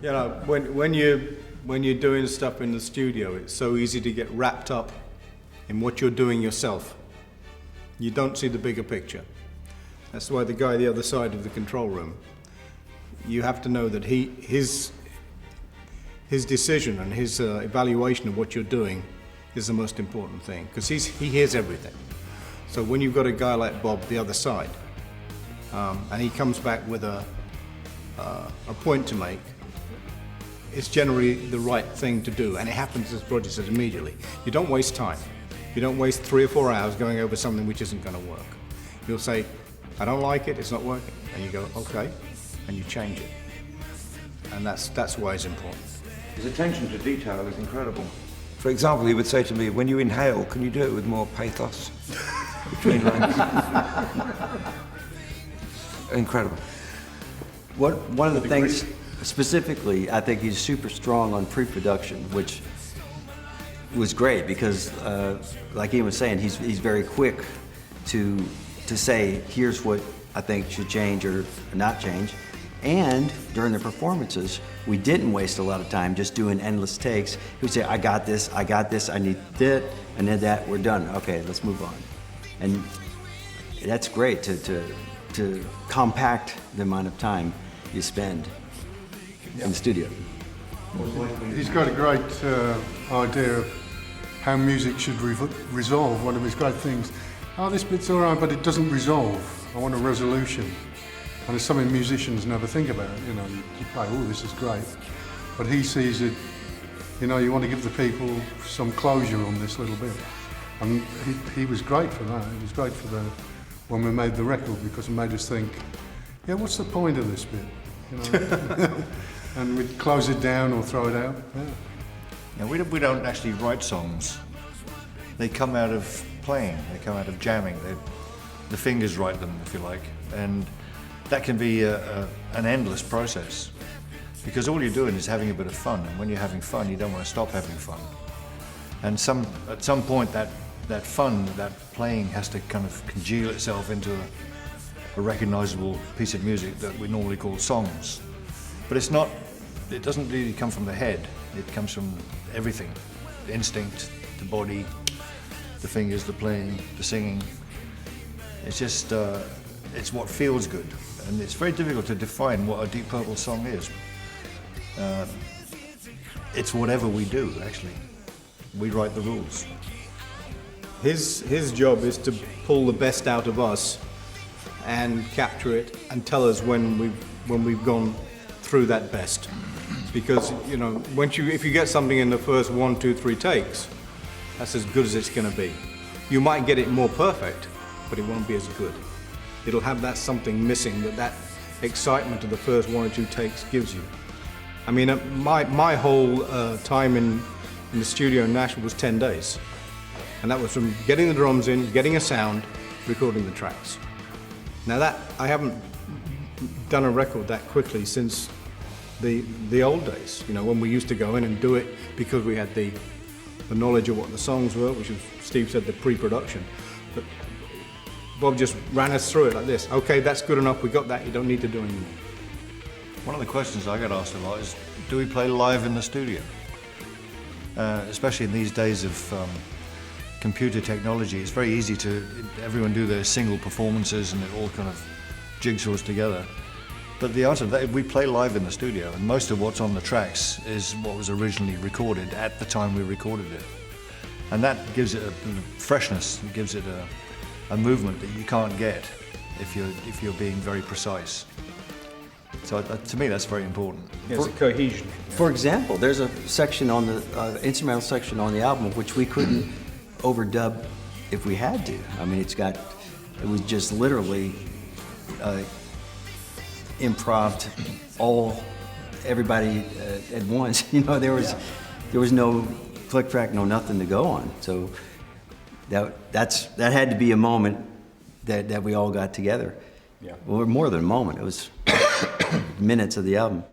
You know, when you're doing stuff in the studio, it's so easy to get wrapped up in what you're doing yourself. You don't see the bigger picture. That's why the guy the other side of the control room, you have to know that his decision and his evaluation of what you're doing is the most important thing, because he hears everything. So when you've got a guy like Bob the other side, and he comes back with a point to make, it's generally the right thing to do, and it happens, as Roger says, immediately. You don't waste time. You don't waste 3 or 4 hours going over something which isn't going to work. You'll say, I don't like it, it's not working. And you go, okay, and you change it. And that's why it's important. His attention to detail is incredible. For example, he would say to me, when you inhale, can you do it with more pathos? Between lines. Incredible. One of the things, specifically, I think he's super strong on pre-production, which was great because, like Ian was saying, he's very quick to say, here's what I think should change or not change. And during the performances, we didn't waste a lot of time just doing endless takes. He would say, I got this, I need that, and then that, we're done. Okay, let's move on. And that's great to compact the amount of time you spend in the studio. He's got a great idea of how music should resolve. One of his great things, oh, this bit's all right, but it doesn't resolve. I want a resolution. And it's something musicians never think about. You know, you play, oh, this is great. But he sees it, you know, you want to give the people some closure on this little bit. And he was great for that. He was great for when we made the record, because it made us think, yeah, what's the point of this bit? You know? And we'd close it down or throw it out. Yeah. Now, we don't actually write songs. They come out of playing, they come out of jamming. The fingers write them, if you like. And that can be an endless process, because all you're doing is having a bit of fun, and when you're having fun, you don't want to stop having fun. And at some point, that fun, that playing, has to kind of congeal itself into a recognizable piece of music that we normally call songs. But it doesn't really come from the head. It comes from everything: the instinct, the body, the fingers, the playing, the singing. It's just, it's what feels good. And it's very difficult to define what a Deep Purple song is. It's whatever we do, actually. We write the rules. His job is to pull the best out of us and capture it and tell us when we've gone through that best. Because, you know, if you get something in the first 1, 2, 3 takes, that's as good as it's going to be. You might get it more perfect, but it won't be as good. It'll have that something missing that excitement of the first 1 or 2 takes gives you. I mean, my whole time in the studio in Nashville was 10 days. And that was from getting the drums in, getting a sound, recording the tracks. Now I haven't done a record that quickly since the old days, you know, when we used to go in and do it because we had the knowledge of what the songs were, which was, Steve said, the pre-production. But Bob just ran us through it like this. Okay, that's good enough, we got that, you don't need to do anymore. One of the questions I get asked a lot is, do we play live in the studio? Especially in these days of computer technology, it's very easy to everyone do their single performances and it all kind of jigsaws together. But the answer to that, we play live in the studio, and most of what's on the tracks is what was originally recorded at the time we recorded it. And that gives it a freshness, it gives it a movement that you can't get if you're being very precise. So to me, that's very important. It's a cohesion. For example, there's a section on the instrumental section on the album which we couldn't overdub if we had to. I mean, it was just literally improv'd everybody at once. You know, there was no click track, no nothing to go on. So that had to be a moment that we all got together. Yeah. Well, more than a moment. It was minutes of the album.